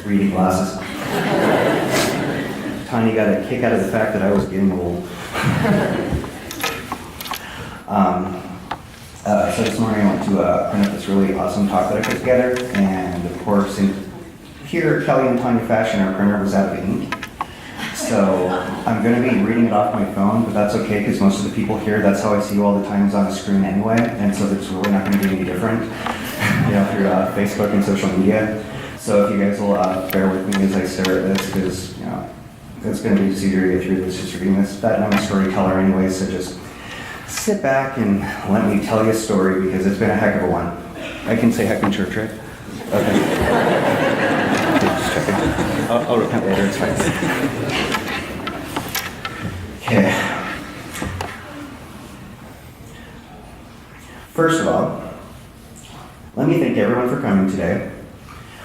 reading glasses. Tanya got a kick out of the fact that I was getting old. So this morning I went to print up this really awesome talk that I put together, and of course, in pure Kelly and Tanya fashion, our printer was out of ink. So I'm going to be reading it off my phone, but that's okay because most of the people here, that's how I see you all the time is on the screen anyway, and so it's really not going to be any different, through Facebook and social media. So if you guys will bear with me as I stare at this, because it's going to be just easier to get through this just reading this. But I'm a storyteller anyway, so just sit back and let me tell you a story because it's been a heck of a one. I can say heck in church, right? Okay. Just checking. I'll repent later, it's fine. Okay. First of all, let me thank everyone for coming today.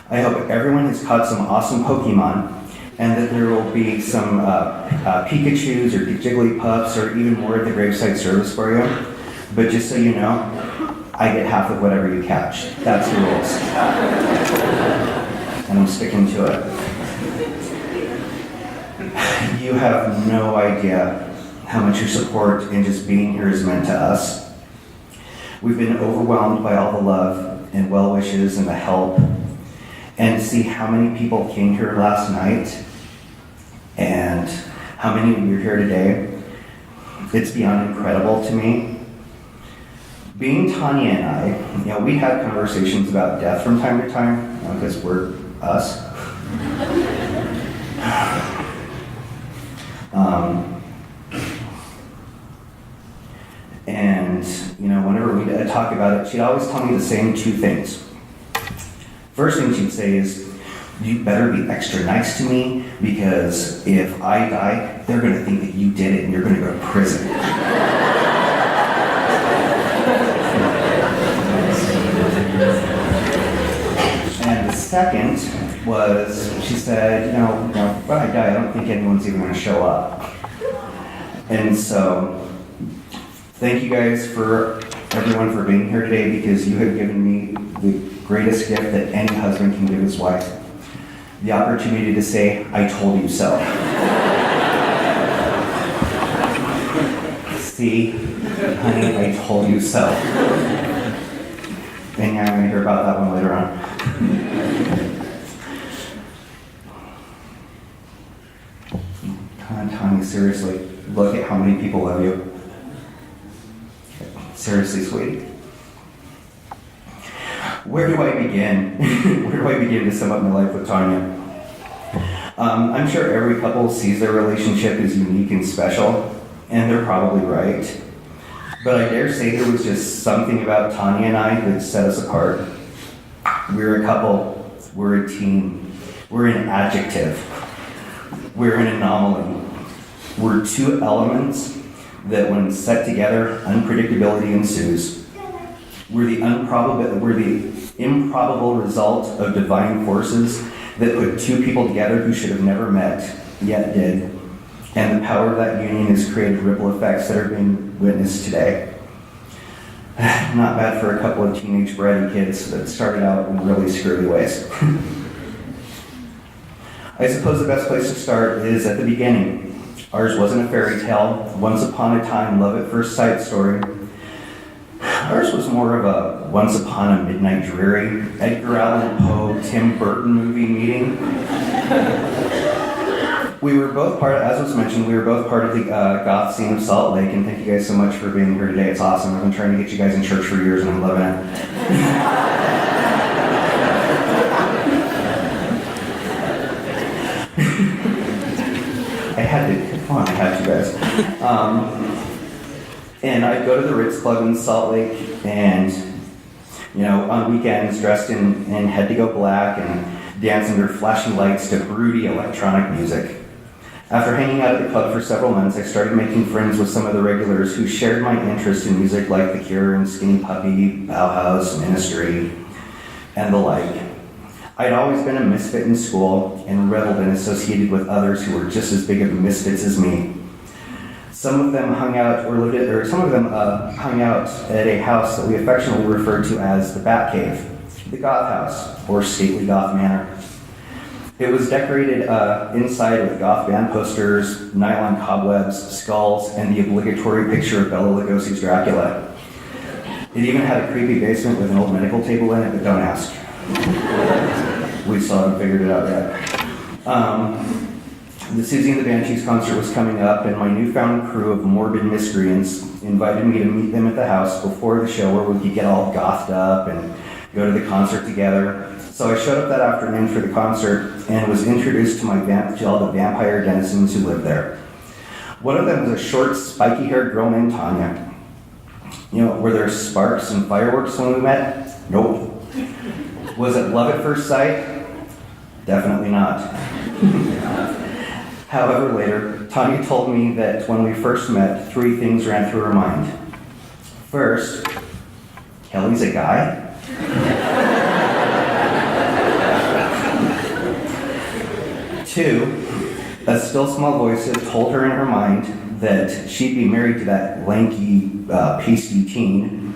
I hope everyone has caught some awesome Pokemon, and that there will be some Pikachus or Jigglypuffs or even more at the gravesite service for you. But just so you know, I get half of whatever you catch. That's the rules. And I'm sticking to it. You have no idea how much your support and just being here has meant to us. We've been overwhelmed by all the love and well wishes and the help. And to see how many people came here last night and how many of you are here today, it's beyond incredible to me. Being Tanya and I, we had conversations about death from time to time, because we're us. And whenever we talk about it, she'd always tell me the same two things. First thing she'd say is, you better be extra nice to me because if I die, they're going to think that you did it and you're going to go to prison. And the second was, she said, when I die, I don't think anyone's even going to show up. And so, thank you guys everyone for being here today because you have given me the greatest gift that any husband can give his wife. The opportunity to say, I told you so. See, honey, I told you so. And yeah, I'm going to hear about that one later on. Come on, Tanya, seriously, look at how many people love you. Seriously, sweetie. Where do I begin? Where do I begin to sum up my life with Tanya? I'm sure every couple sees their relationship as unique and special, and they're probably right. But I dare say there was just something about Tanya and I that set us apart. We're a couple. We're a team. We're an adjective. We're an anomaly. We're two elements that when set together, unpredictability ensues. We're the improbable result of divine forces that put two people together who should have never met, yet did. And the power of that union has created ripple effects that are being witnessed today. Not bad for a couple of teenage bratty kids that started out in really screwy ways. I suppose the best place to start is at the beginning. Ours wasn't a fairy tale, once upon a time, love at first sight story. Ours was more of a once upon a midnight dreary, Edgar Allan Poe, Tim Burton movie meeting. We were both as was mentioned, we were both part of the goth scene of Salt Lake, and thank you guys so much for being here today. It's awesome. I've been trying to get you guys in church for years, and I'm loving it. I had to, guys. And I'd go to the Ritz Club in Salt Lake, and on weekends dressed in head to go black and dance under flashing lights to broody electronic music. After hanging out at the club for several months, I started making friends with some of the regulars who shared my interest in music like The Cure and Skinny Puppy, Bauhaus, Ministry, and the like. I'd always been a misfit in school and reveled and associated with others who were just as big of misfits as me. Some of them hung out hung out at a house that we affectionately referred to as the Bat Cave, the Goth House, or Stately Goth Manor. It was decorated inside with goth band posters, nylon cobwebs, skulls, and the obligatory picture of Bela Lugosi's Dracula. It even had a creepy basement with an old medical table in it, but don't ask. We still haven't figured it out yet. The Susie and the Banshees concert was coming up, and my newfound crew of morbid miscreants invited me to meet them at the house before the show where we could get all gothed up and go to the concert together. So I showed up that afternoon for the concert and was introduced to all the vampire denizens who lived there. One of them was a short, spiky-haired girl named Tanya. You know, were there sparks and fireworks when we met? Nope. Was it love at first sight? Definitely not. However, later, Tanya told me that when we first met, 3 things ran through her mind. First, Kelly's a guy. 2, a still small voice had told her in her mind that she'd be married to that lanky, pasty teen.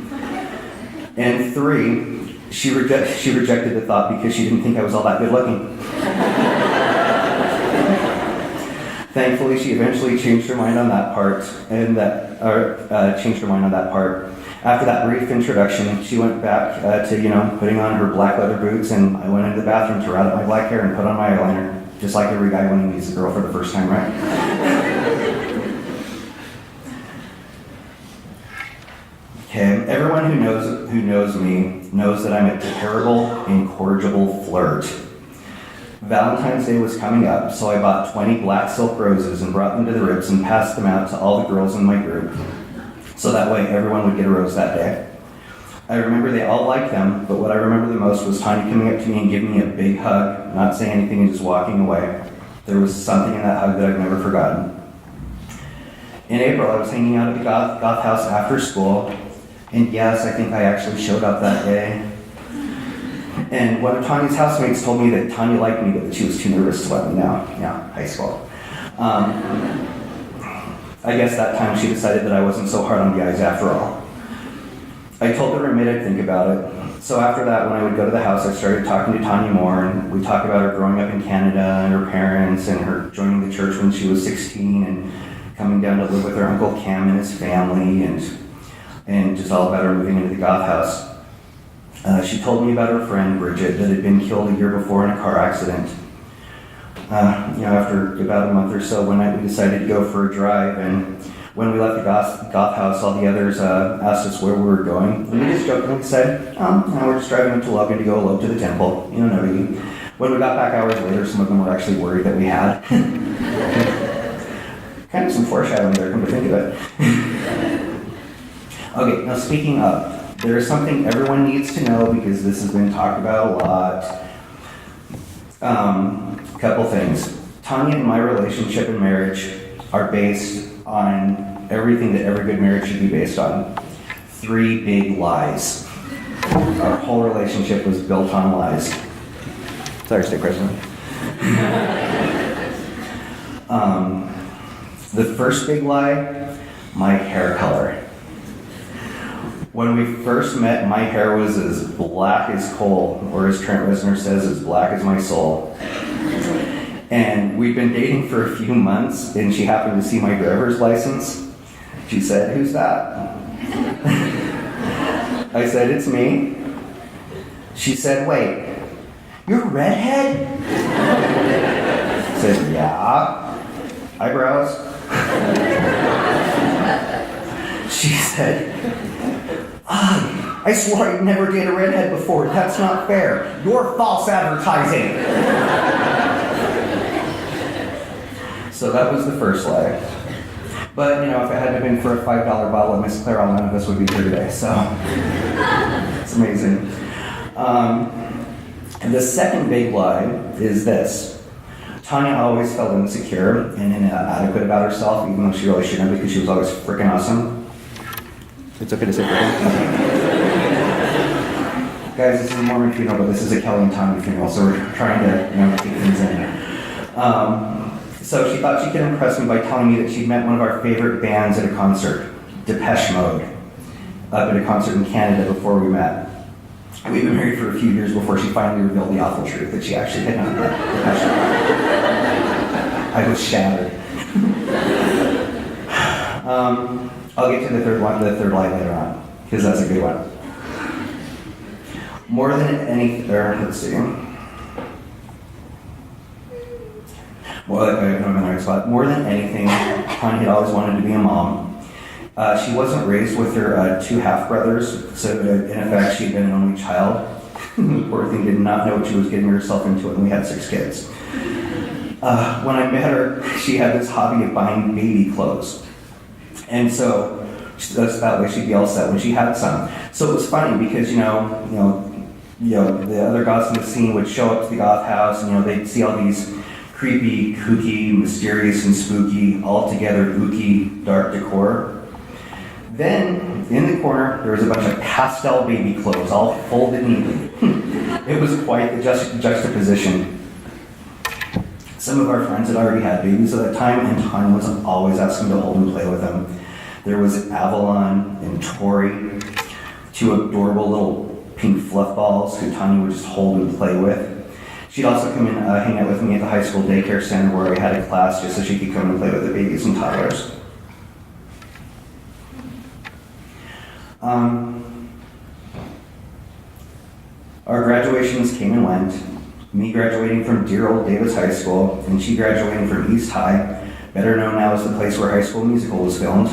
And 3, she rejected the thought because she didn't think I was all that good looking. Thankfully, she eventually changed her mind on that part, After that brief introduction, she went back to, putting on her black leather boots, and I went into the bathroom to round up my black hair and put on my eyeliner, just like every guy when he meets a girl for the first time, right? Okay, everyone who knows me knows that I'm a terrible, incorrigible flirt. Valentine's Day was coming up, so I bought 20 black silk roses and brought them to the Rips and passed them out to all the girls in my group, so that way everyone would get a rose that day. I remember they all liked them, but what I remember the most was Tanya coming up to me and giving me a big hug, not saying anything and just walking away. There was something in that hug that I've never forgotten. In April, I was hanging out at the goth house after school, and yes, I think I actually showed up that day. And one of Tanya's housemates told me that Tanya liked me, but that she was too nervous to let me know. Yeah, high school. I guess that time she decided that I wasn't so hard on the eyes after all. I told the roommate I'd think about it. So after that, when I would go to the house, I started talking to Tanya more, and we talked about her growing up in Canada and her parents and her joining the church when she was 16 and coming down to live with her Uncle Cam and his family and just all about her moving into the goth house. She told me about her friend Bridget that had been killed a year before in a car accident. After about a month or so, one night we decided to go for a drive, and when we left the goth house, all the others asked us where we were going. And we just jokingly said, we're just driving up to Logan to go elope to the temple. No biggie. When we got back hours later, some of them were actually worried that we had. Kind of some foreshadowing there, come to think of it. Okay, now speaking of, there is something everyone needs to know because this has been talked about a lot. Couple things. Tanya and my relationship and marriage are based on everything that every good marriage should be based on. 3 big lies. Our whole relationship was built on lies. Sorry, State President. The first big lie, my hair color. When we first met, my hair was as black as coal, or as Trent Reznor says, as black as my soul. And we'd been dating for a few months, and she happened to see my driver's license. She said, "Who's that?" I said, "It's me." She said, "Wait, you're a redhead?" I said, "Yeah." Eyebrows. She said, "I swore I'd never dated a redhead before. That's not fair. You're false advertising." So that was the first lie. But, if it hadn't been for a $5 bottle of Miss Clairol, none of us would be here today. So it's amazing. And the second big lie is this. Tanya always felt insecure and inadequate about herself, even though she really shouldn't, because she was always freaking awesome. It's okay to say freaking. Guys, this is a Mormon funeral, but this is a Kelly and Tanya funeral, so we're trying to, keep things in. So she thought she could impress me by telling me that she'd met one of our favorite bands at a concert, Depeche Mode, up at a concert in Canada before we met. We've been married for a few years before she finally revealed the awful truth that she actually had not met. I was shattered. I'll get to the third line later on, because that's a good one. More than anything, let's see. Well, I'm in the right spot. More than anything, Tanya had always wanted to be a mom. She wasn't raised with her two half-brothers, so in effect, she'd been an only child. The poor thing did not know what she was getting herself into, and we had 6 kids. When I met her, she had this hobby of buying baby clothes. And so, that way she'd be all set when she had some. So it was funny because, the other goths in the scene would show up to the goth house, and, they'd see all these creepy, kooky, mysterious, and spooky, altogether ooky, dark decor. Then, in the corner, there was a bunch of pastel baby clothes, all folded neatly. It was quite the juxtaposition. Some of our friends had already had babies at that time, and Tanya was always asking to hold and play with them. There was Avalon and Tori, 2 adorable little pink fluff balls who Tanya would just hold and play with. She'd also come and hang out with me at the high school daycare center where I had a class just so she could come and play with the babies and toddlers. Our graduations came and went. Me graduating from dear old Davis High School, and she graduating from East High, better known now as the place where High School Musical was filmed.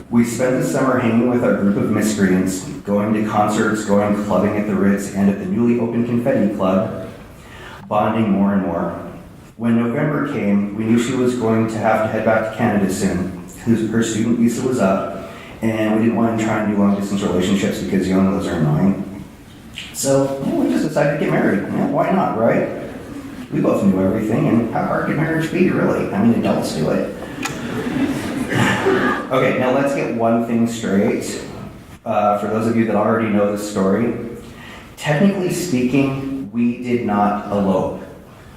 We spent the summer hanging with our group of miscreants, going to concerts, going clubbing at the Ritz and at the newly opened Confetti Club, bonding more and more. When November came, we knew she was going to have to head back to Canada soon. Her student visa was up, and we didn't want to try and do long-distance relationships because those are annoying. So we just decided to get married. Yeah, why not, right? We both knew everything, and how hard can marriage be, really? I mean, adults do it. Okay, now let's get one thing straight. For those of you that already know this story, technically speaking, we did not elope.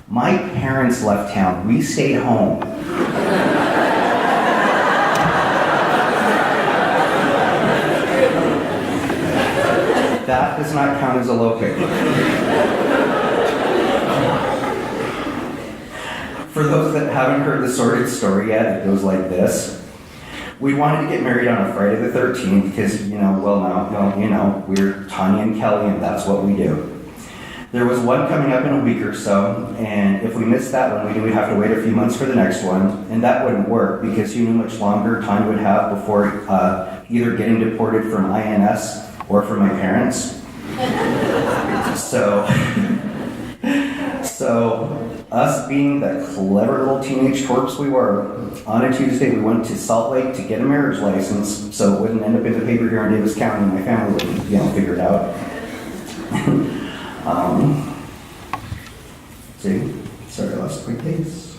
My parents left town. We stayed home. That does not count as eloping. For those that haven't heard the sordid story yet, it goes like this. We wanted to get married on a Friday the 13th because, we're Tanya and Kelly and that's what we do. There was one coming up in a week or so, and if we missed that one, we knew we'd have to wait a few months for the next one, and that wouldn't work because you knew much longer Tanya would have before either getting deported from INS or from my parents. So us being the clever little teenage twerps we were, on a Tuesday we went to Salt Lake to get a marriage license so it wouldn't end up in the paper here in Davis County and my family wouldn't, figure it out. Sorry, I lost my place.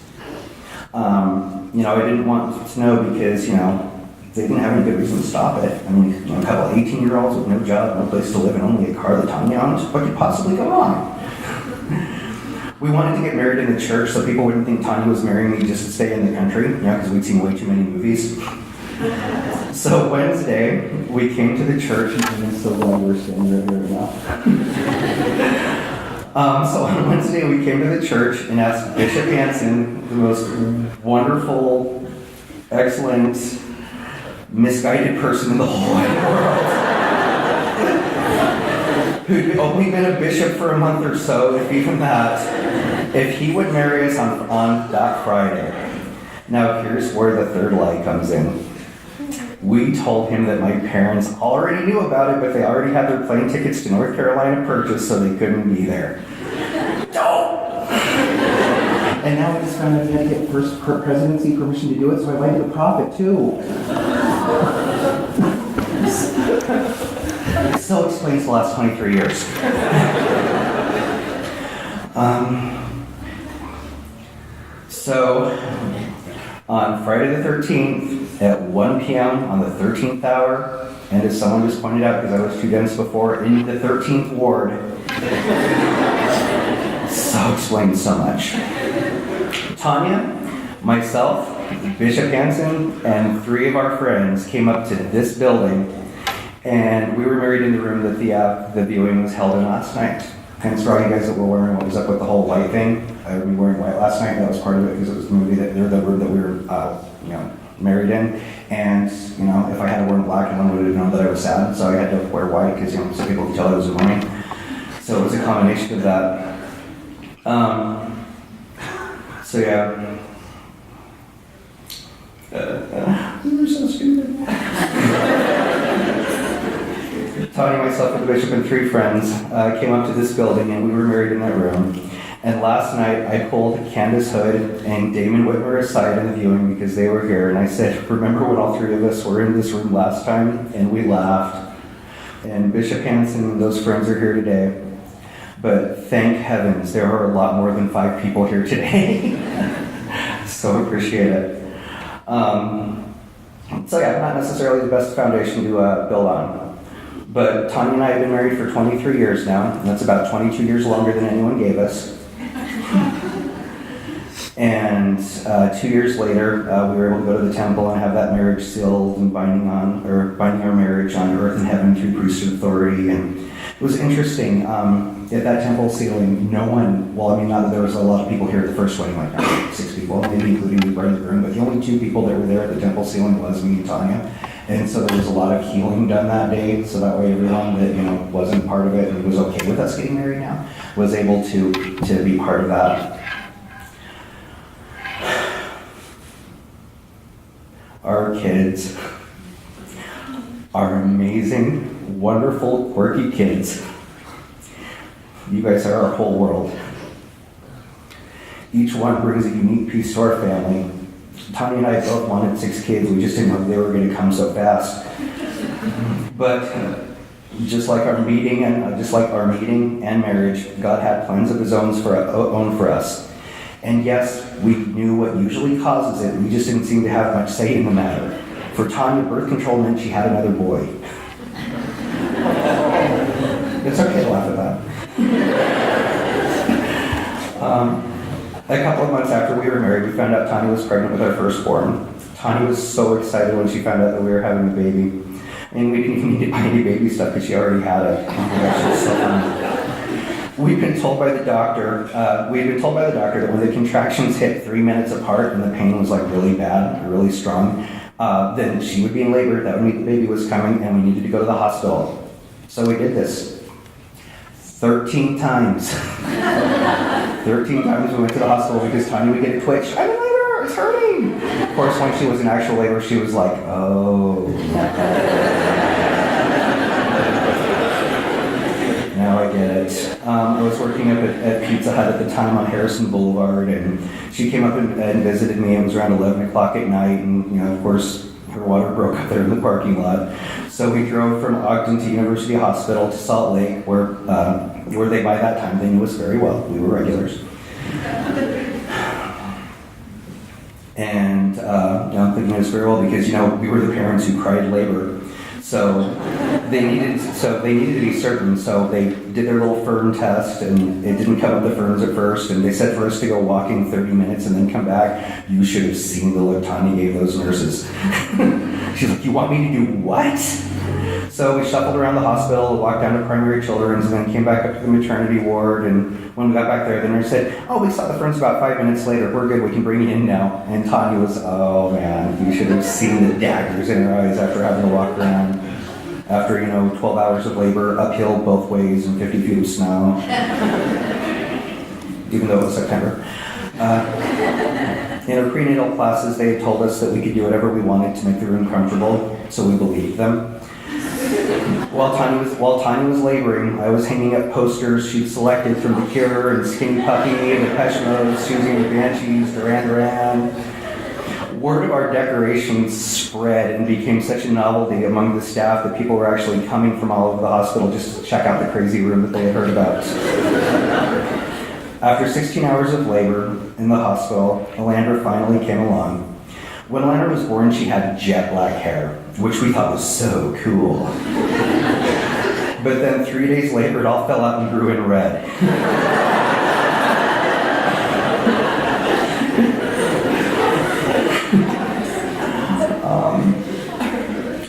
I didn't want to know because, they didn't have any good reason to stop it. I mean, a couple of 18-year-olds with no job, no place to live, and only a car that Tanya owns. What could possibly go wrong? We wanted to get married in the church so people wouldn't think Tanya was marrying me just to stay in the country, because we'd seen way too many movies. So Wednesday, we came to the church, and I'm so glad we're staying right here now. So on Wednesday, we came to the church and asked Bishop Hansen, the most wonderful, excellent, misguided person in the whole wide world, who'd only been a bishop for a month or so, if even that, if he would marry us on that Friday. Now here's where the third lie comes in. We told him that my parents already knew about it, but they already had their plane tickets to North Carolina purchased, so they couldn't be there. Don't! And now we just found out we had to get first presidency permission to do it, so I lied to the prophet too. It still explains the last 23 years. So, on Friday the 13th, at 1 p.m. on the 13th hour, and as someone just pointed out, because I was too dense before, in the 13th ward, so explains so much. Tanya, myself, Bishop Hansen, and 3 of our friends came up to this building, And we were married in the room that the viewing was held in last night. Hence, for all you guys that were wondering what was up with the whole white thing, I would be wearing white last night. That was part of it because it was the movie that, or the room that we were, married in. And, if I had worn black, no one would have known that I was sad. So I had to wear white because, some people could tell I was mourning. So it was a combination of that. So yeah. We were so stupid. Tanya, myself, and the bishop and 3 friends came up to this building, and we were married in that room. And last night, I pulled Candace Hood and Damon Whitmer aside in the viewing because they were here, and I said, remember when all 3 of us were in this room last time? And we laughed. And Bishop Hanson and those friends are here today. But thank heavens, there are a lot more than 5 people here today. So appreciate it. So yeah, not necessarily the best foundation to build on. But Tanya and I have been married for 23 years now, and that's about 22 years longer than anyone gave us. And 2 years later, we were able to go to the temple and have that marriage sealed and binding our marriage on earth and heaven through priesthood authority. And it was interesting. At that temple sealing, no one, not that there was a lot of people here at the first wedding, like 6 people, maybe including the bride of the groom, but the only 2 people that were there at the temple sealing was me and Tanya. And so there was a lot of healing done that day, so that way everyone that, wasn't part of it and was okay with us getting married now, was able to be part of that. Our kids are amazing, wonderful, quirky kids. You guys are our whole world. Each one brings a unique piece to our family. Tanya and I both wanted 6 kids. We just didn't know they were going to come so fast. But just like our meeting and marriage, God had plans of His own for us. And yes, we knew what usually causes it. We just didn't seem to have much say in the matter. For Tanya, birth control meant she had another boy. It's okay to laugh at that. A couple of months after we were married, we found out Tanya was pregnant with our firstborn. Tanya was so excited when she found out that we were having a baby. And we didn't even need to buy any baby stuff because she already had it. We'd been told by the doctor that when the contractions hit 3 minutes apart and the pain was really bad, really strong, then she would be in labor. That would mean the baby was coming and we needed to go to the hospital. So we did this 13 times. 13 times we went to the hospital because Tanya would get a twitch. I'm in labor, it's hurting. Of course, when she was in actual labor, she was like, oh. Now I get it. I was working up at Pizza Hut at the time on Harrison Boulevard, and she came up and visited me. It was around 11 o'clock at night, and of course, her water broke up there in the parking lot. So we drove from Ogden to University Hospital to Salt Lake, where they by that time they knew us very well. We were regulars. And I'm thinking it was very well because we were the parents who cried labor. So they needed to be certain. So they did their little fern test, and it didn't come up the ferns at first. And they said for us to go walking 30 minutes and then come back. You should have seen the look Tanya gave those nurses. She's like, "You want me to do what?" So we shuffled around the hospital, walked down to primary children's, and then came back up to the maternity ward. And when we got back there, the nurse said, "Oh, we saw the ferns about 5 minutes later. We're good. We can bring you in now." And Tanya was, "Oh man, you should have seen the daggers in her eyes after having to walk around. After 12 hours of labor, uphill both ways, and 50 feet of snow." Even though it was September. In our prenatal classes, they had told us that we could do whatever we wanted to make the room comfortable, so we believed them. While Tanya was laboring, I was hanging up posters she'd selected from The Cure and Skinny Puppy and Depeche Mode, Susie and the Banshees, Duran Duran. Word of our decorations spread and became such a novelty among the staff that people were actually coming from all over the hospital just to check out the crazy room that they had heard about. After 16 hours of labor in the hospital, Alandra finally came along. When Alandra was born, she had jet black hair, which we thought was so cool. But then 3 days later, it all fell out and grew in red.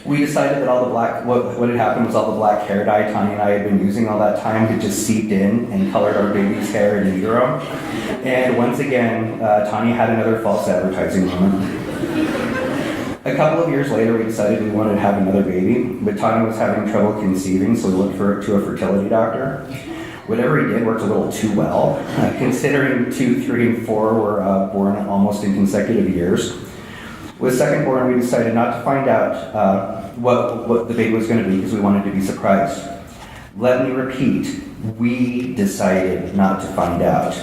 We decided that all the black, what had happened was all the black hair dye Tanya and I had been using all that time had just seeped in and colored our baby's hair in utero. And once again, Tanya had another false advertising moment. A couple of years later, we decided we wanted to have another baby, but Tanya was having trouble conceiving, so we looked to a fertility doctor. Whatever he did worked a little too well, considering 2, 3, and 4 were born almost in consecutive years. With second born, we decided not to find out what the baby was going to be because we wanted to be surprised. Let me repeat, we decided not to find out.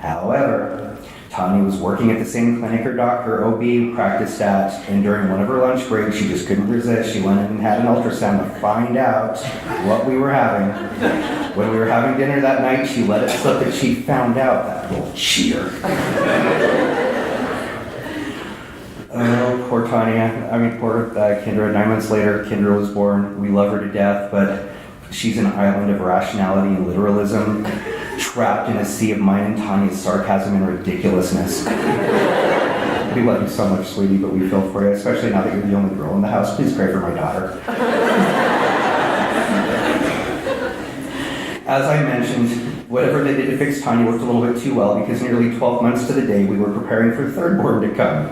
However, Tanya was working at the same clinic her doctor, OB, practiced at, and during one of her lunch breaks, she just couldn't resist. She went in and had an ultrasound to find out what we were having. When we were having dinner that night, she let it slip that she found out, that little cheater. Oh, poor Tanya. Poor Kendra. 9 months later, Kendra was born. We love her to death, but she's an island of rationality and literalism, trapped in a sea of mine and Tanya's sarcasm and ridiculousness. We love you so much, sweetie, but we feel for you, especially now that you're the only girl in the house. Please pray for my daughter. As I mentioned, whatever they did to fix Tanya worked a little bit too well because nearly 12 months to the day we were preparing for third born to come.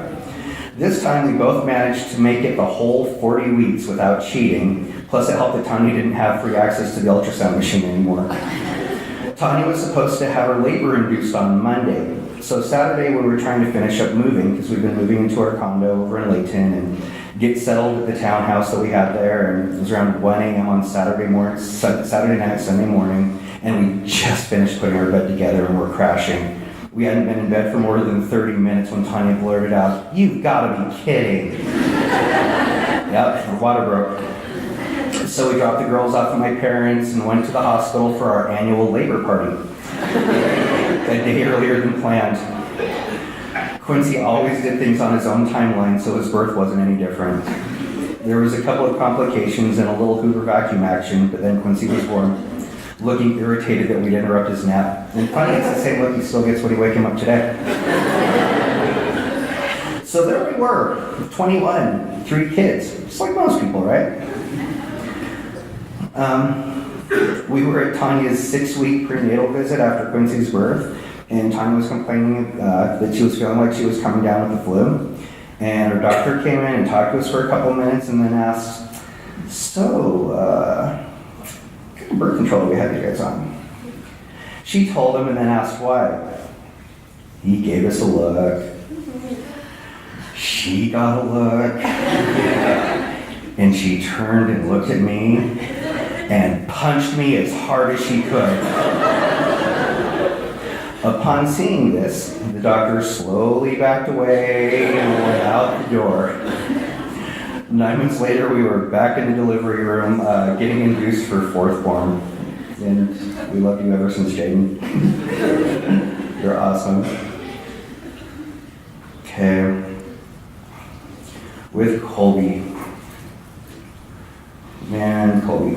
This time we both managed to make it the whole 40 weeks without cheating, plus it helped that Tanya didn't have free access to the ultrasound machine anymore. Tanya was supposed to have her labor induced on Monday. So Saturday when we were trying to finish up moving, because we've been moving into our condo over in Layton and get settled at the townhouse that we had there, and it was around 1 a.m. on Saturday night, Sunday morning, and we just finished putting our bed together and we're crashing. We hadn't been in bed for more than 30 minutes when Tanya blurted out, "You've gotta be kidding." Yep, the water broke. So we dropped the girls off at my parents and went to the hospital for our annual labor party. A day earlier than planned. Quincy always did things on his own timeline, so his birth wasn't any different. There was a couple of complications and a little Hoover vacuum action, but then Quincy was born, looking irritated that we'd interrupt his nap. And funny, it's the same look he still gets when we wake him up today. So there we were, 21, 3 kids, just like most people, right? We were at Tanya's 6-week prenatal visit after Quincy's birth, and Tanya was complaining that she was feeling like she was coming down with the flu. And her doctor came in and talked to us for a couple minutes and then asked, "So, what kind of birth control do we have you guys on?" She told him and then asked why. He gave us a look. She got a look. And she turned and looked at me and punched me as hard as she could. Upon seeing this, the doctor slowly backed away and went out the door. 9 months later, we were back in the delivery room getting induced for fourth born. And we love you ever since, Jaden. You're awesome. Okay. With Colby. Man, Colby.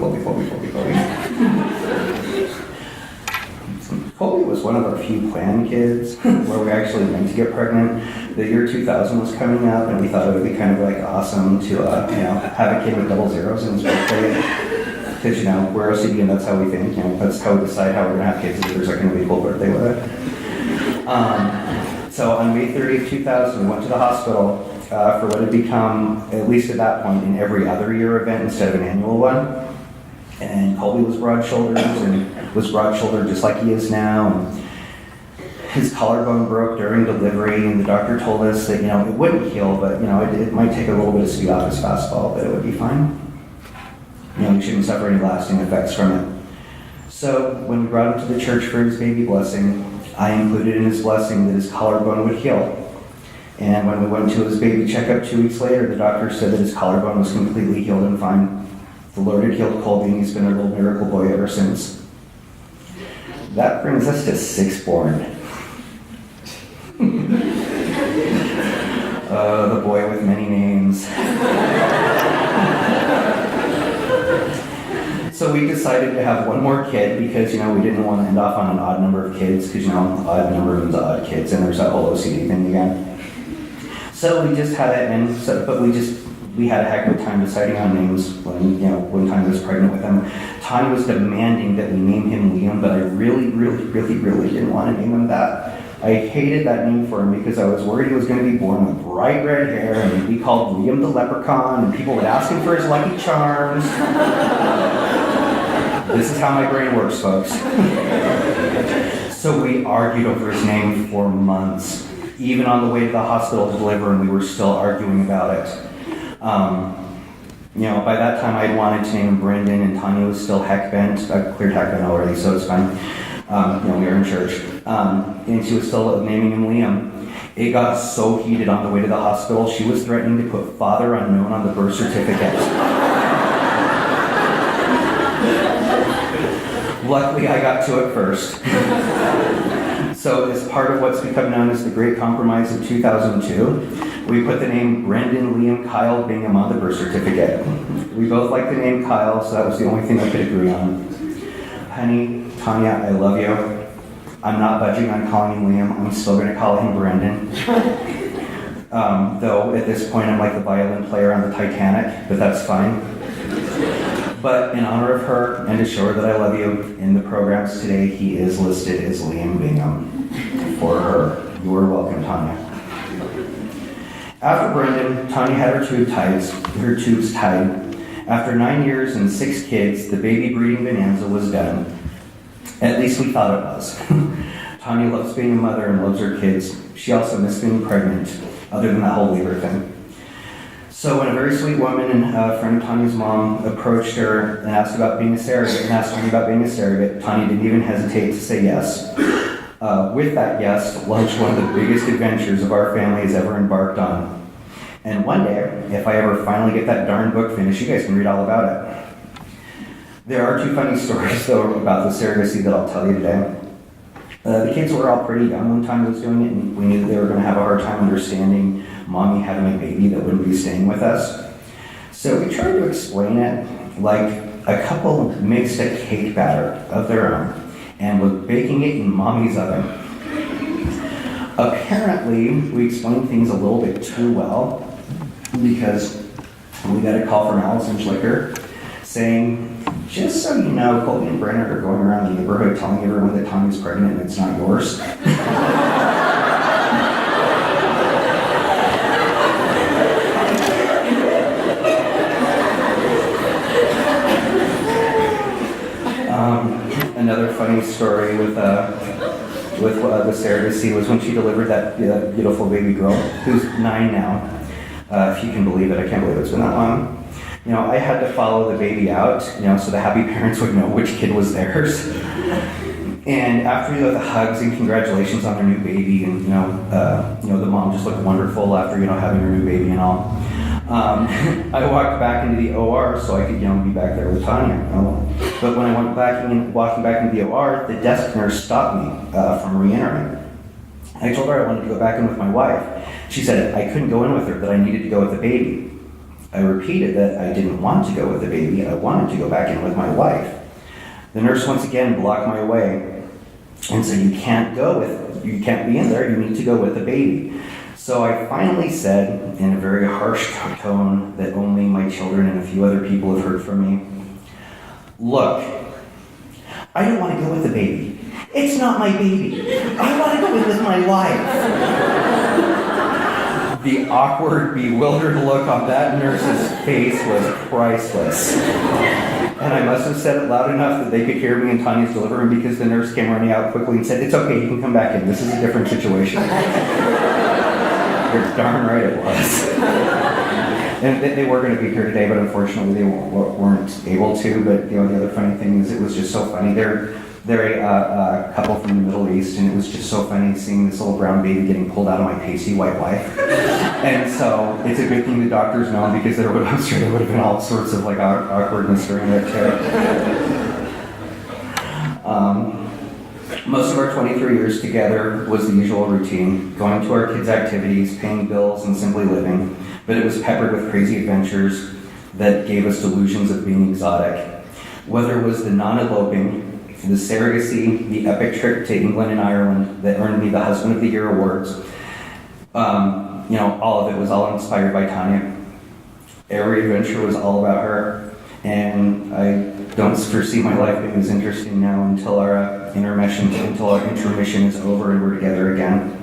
Colby was one of our few planned kids where we actually meant to get pregnant. The year 2000 was coming up, and we thought it would be kind of like awesome to have a kid with double zeros in his birthday. Because we're OCD and that's how we think. That's how we decide how we're gonna have kids. If there's like gonna be a cool birthday with it. So on May 30th, 2000, we went to the hospital for what had become, at least at that point, an every other year event instead of an annual one. And Colby was broad-shouldered and was broad-shouldered just like he is now. And his collarbone broke during delivery, and the doctor told us that it wouldn't heal, but it might take a little bit of speed off his fastball, but it would be fine. He shouldn't suffer any lasting effects from it. So when we brought him to the church for his baby blessing, I included in his blessing that his collarbone would heal. And when we went to his baby checkup 2 weeks later, the doctor said that his collarbone was completely healed and fine. The Lord had healed Colby, and he's been a little miracle boy ever since. That brings us to 6th born. The boy with many names. So we decided to have one more kid because, we didn't want to end off on an odd number of kids because, odd number means odd kids, and there's that whole OCD thing again. So we just had it, but we just we had a heck of a time deciding on names when Tanya was pregnant with him. Tanya was demanding that we name him Liam, but I really didn't want to name him that. I hated that name for him because I was worried he was going to be born with bright red hair and he'd be called Liam the Leprechaun and people would ask him for his lucky charms. This is how my brain works, folks. So we argued over his name for months. Even on the way to the hospital to deliver him, we were still arguing about it. By that time I'd wanted to name him Brendan and Tanya was still heck bent. I cleared heck bent already, so it's fine. We were in church. And she was still naming him Liam. It got so heated on the way to the hospital, she was threatening to put father unknown on the birth certificate. Luckily, I got to it first. So as part of what's become known as the Great Compromise of 2002, we put the name Brendan Liam Kyle Bingham on the birth certificate. We both like the name Kyle, so that was the only thing we could agree on. Honey, Tanya, I love you. I'm not budging on calling him Liam. I'm still going to call him Brendan. Though at this point I'm like the violin player on the Titanic, but that's fine. But in honor of her and to show her that I love you, in the programs today he is listed as Liam Bingham. For her, you are welcome, Tanya. After Brendan, Tanya had her tubes tied. After 9 years and 6 kids, the baby breeding bonanza was done. At least we thought it was. Tanya loves being a mother and loves her kids. She also missed being pregnant, other than that whole labor thing. So when a very sweet woman and a friend of Tanya's mom approached her and asked Tanya about being a surrogate, Tanya didn't even hesitate to say yes. With that yes, launched one of the biggest adventures of our family has ever embarked on. And one day, if I ever finally get that darn book finished, you guys can read all about it. There are 2 funny stories, though, about the surrogacy that I'll tell you today. The kids were all pretty young when Tanya was doing it, and we knew they were going to have a hard time understanding Mommy having a baby that wouldn't be staying with us. So we tried to explain it like a couple mixed a cake batter of their own and was baking it in Mommy's oven. Apparently, we explained things a little bit too well because we got a call from Allison Schlicker saying, just so you know, Colby and Brennan are going around the neighborhood telling everyone that Tanya's pregnant and it's not yours. Another funny story with the surrogacy was when she delivered that beautiful baby girl, who's 9 now. If you can believe it, I can't believe it's been that long. I had to follow the baby out, so the happy parents would know which kid was theirs. And after the hugs and congratulations on their new baby, and the mom just looked wonderful after having her new baby and all. I walked back into the OR so I could be back there with Tanya. But when I went walking back into the OR, the desk nurse stopped me from re-entering. I told her I wanted to go back in with my wife. She said I couldn't go in with her, that I needed to go with the baby. I repeated that I didn't want to go with the baby, I wanted to go back in with my wife. The nurse once again blocked my way and said, you can't be in there, you need to go with the baby. So I finally said, in a very harsh tone that only my children and a few other people have heard from me, look, I don't want to go with the baby. It's not my baby. I want to go with my wife. The awkward, bewildered look on that nurse's face was priceless. And I must have said it loud enough that they could hear me in Tanya's delivery room because the nurse came running out quickly and said, it's okay, you can come back in. This is a different situation. You're darn right it was. And they were going to be here today, but unfortunately they weren't able to. But the other funny thing is it was just so funny. They're a couple from the Middle East, and it was just so funny seeing this little brown baby getting pulled out of my pasty white wife. And so it's a good thing the doctors know, because there would have been all sorts of awkwardness during that trip. Most of our 23 years together was the usual routine, going to our kids' activities, paying bills, and simply living. But it was peppered with crazy adventures that gave us delusions of being exotic. Whether it was the non-eloping, the surrogacy, the epic trip to England and Ireland that earned me the Husband of the Year awards, all of it was all inspired by Tanya. Every adventure was all about her, and I don't foresee my life being as interesting now until our intermission is over and we're together again.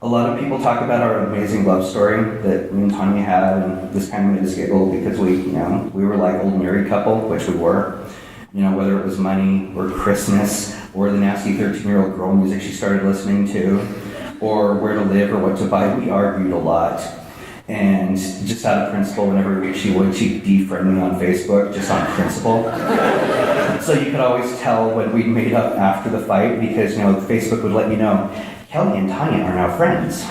A lot of people talk about our amazing love story that me and Tanya had, and this kind of made us giggle because we were like old married couple, which we were. Whether it was money or Christmas or the nasty 13-year-old girl music she started listening to, or where to live or what to buy, we argued a lot. And just out of principle, whenever she'd defriend me on Facebook, just on principle. So you could always tell when we'd made up after the fight because, Facebook would let you know, Kelly and Tanya are now friends.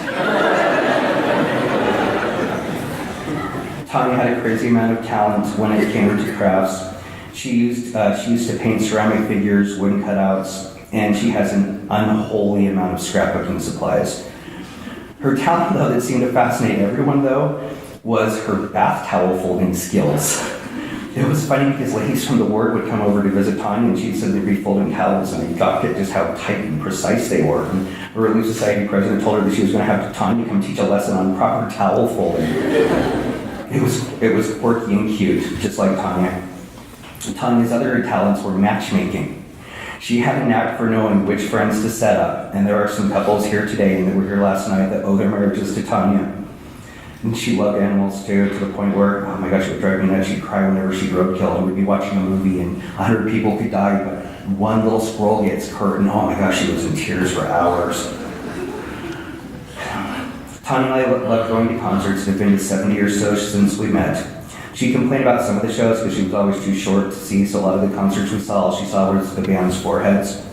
Tanya had a crazy amount of talent when it came to crafts. She used to paint ceramic figures, wooden cutouts, and she has an unholy amount of scrapbooking supplies. Her talent, though, that seemed to fascinate everyone, though, was her bath towel folding skills. It was funny because ladies from the ward would come over to visit Tanya, and she said they'd be folding towels, and they gawked at just how tight and precise they were. And the Relief Society president told her that she was going to have Tanya come teach a lesson on proper towel folding. It was quirky and cute, just like Tanya. Tanya's other talents were matchmaking. She had a knack for knowing which friends to set up, and there are some couples here today and that were here last night that owe their marriages to Tanya. And she loved animals too, to the point where, oh my gosh, it would drive me nuts. She'd cry whenever she roadkill, and we'd be watching a movie and 100 people could die, but one little squirrel gets hurt, and oh my gosh, she was in tears for hours. Tanya and I loved going to concerts. It had been 70 or so since we met. She complained about some of the shows because she was always too short to see, so a lot of the concerts we saw, all she saw was the band's foreheads.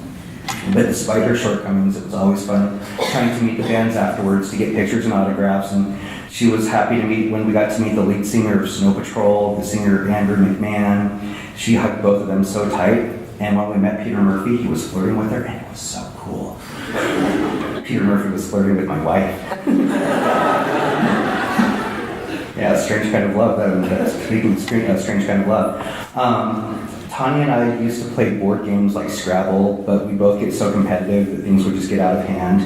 But despite her shortcomings, it was always fun trying to meet the bands afterwards to get pictures and autographs, and she was happy to meet when we got to meet the lead singer of Snow Patrol, the singer Andrew McMahon. She hugged both of them so tight, and when we met Peter Murphy, he was flirting with her, and it was so cool. Peter Murphy was flirting with my wife. Yeah, strange kind of love. That's a strange kind of love. Tanya and I used to play board games like Scrabble, but we both get so competitive that things would just get out of hand.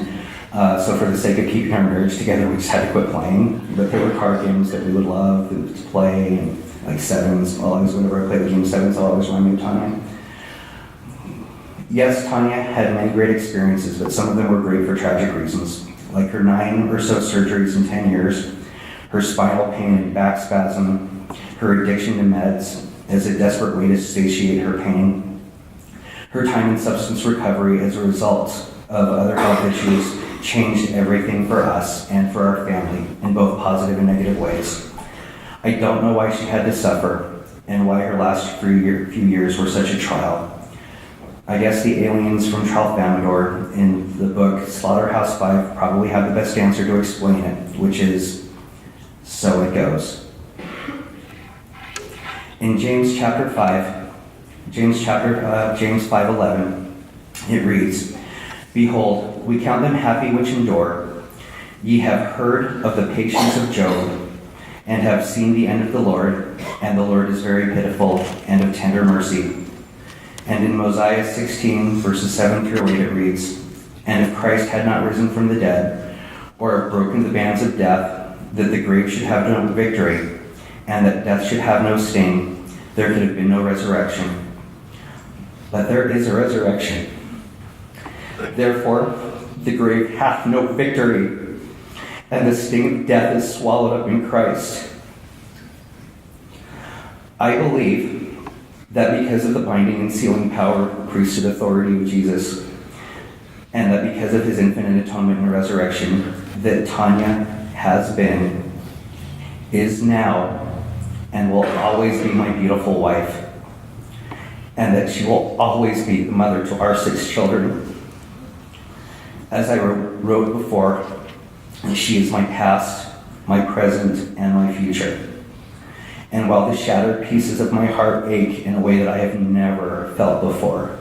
So for the sake of keeping our marriage together, we just had to quit playing. But there were card games that we would love to play, and like sevens. Whenever I play the game sevens, I'll always remind me of Tanya. Yes, Tanya had many great experiences, but some of them were great for tragic reasons, like her 9 or so surgeries in 10 years, her spinal pain and back spasm, her addiction to meds as a desperate way to satiate her pain, her time in substance recovery as a result of other health issues changed everything for us and for our family in both positive and negative ways. I don't know why she had to suffer and why her last few years were such a trial. I guess the aliens from Tralfamadore in the book Slaughterhouse 5 probably have the best answer to explain it, which is, so it goes. In James 5:11, it reads, Behold, we count them happy which endure. Ye have heard of the patience of Job, and have seen the end of the Lord, and the Lord is very pitiful and of tender mercy. And in Mosiah 16, verses 7 through 8, it reads, And if Christ had not risen from the dead, or have broken the bands of death, that the grave should have no victory, and that death should have no sting, there could have been no resurrection. But there is a resurrection. Therefore, the grave hath no victory, and the sting of death is swallowed up in Christ. I believe that because of the binding and sealing power, priesthood authority of Jesus, and that because of his infinite atonement and resurrection, that Tanya has been, is now, and will always be my beautiful wife, and that she will always be the mother to our 6 children. As I wrote before, she is my past, my present, and my future. And while the shattered pieces of my heart ache in a way that I have never felt before,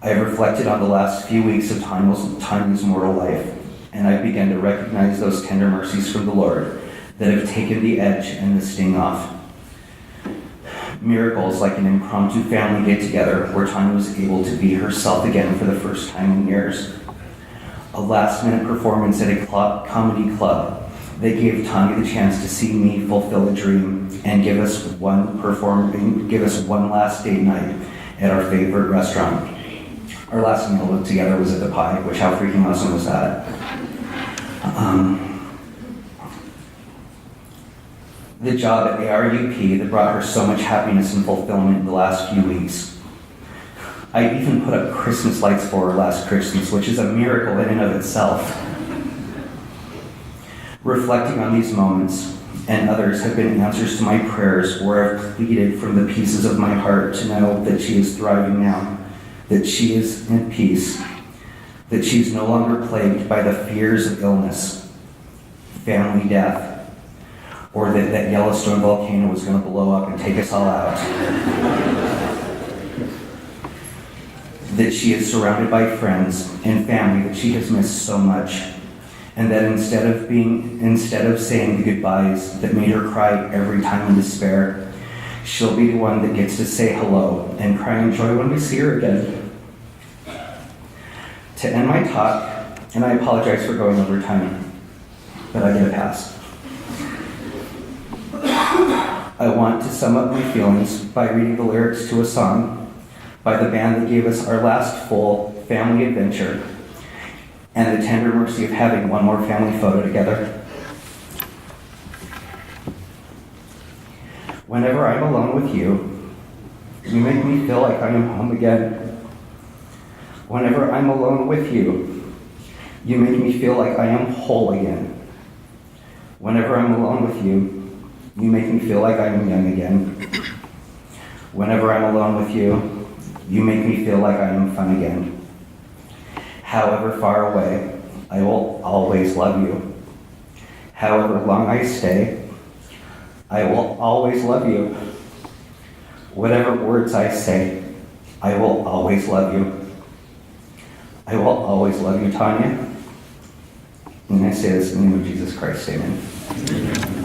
I have reflected on the last few weeks of Tanya's mortal life, and I began to recognize those tender mercies from the Lord that have taken the edge and the sting off. Miracles like an impromptu family get-together where Tanya was able to be herself again for the first time in years. A last-minute performance at a comedy club They gave Tanya the chance to see me fulfill a dream and give us one last date night at our favorite restaurant. Our last meal together was at the Pie, which how freaking awesome was that? The job at ARUP that brought her so much happiness and fulfillment in the last few weeks. I even put up Christmas lights for her last Christmas, which is a miracle in and of itself. Reflecting on these moments and others have been answers to my prayers where I've pleaded from the pieces of my heart to know that she is thriving now, that she is in peace, that she's no longer plagued by the fears of illness, family death, or that Yellowstone volcano was going to blow up and take us all out. That she is surrounded by friends and family that she has missed so much, and that instead of saying the goodbyes that made her cry every time in despair, she'll be the one that gets to say hello and cry in joy when we see her again. To end my talk, and I apologize for going over time, but I get a pass. I want to sum up my feelings by reading the lyrics to a song by the band that gave us our last full family adventure and the tender mercy of having one more family photo together. Whenever I'm alone with you, you make me feel like I am home again. Whenever I'm alone with you, you make me feel like I am whole again. Whenever I'm alone with you, you make me feel like I am young again. Whenever I'm alone with you, you make me feel like I am fun again. However far away, I will always love you. However long I stay, I will always love you. Whatever words I say, I will always love you. I will always love you, Tanya. And I say this in the name of Jesus Christ, amen.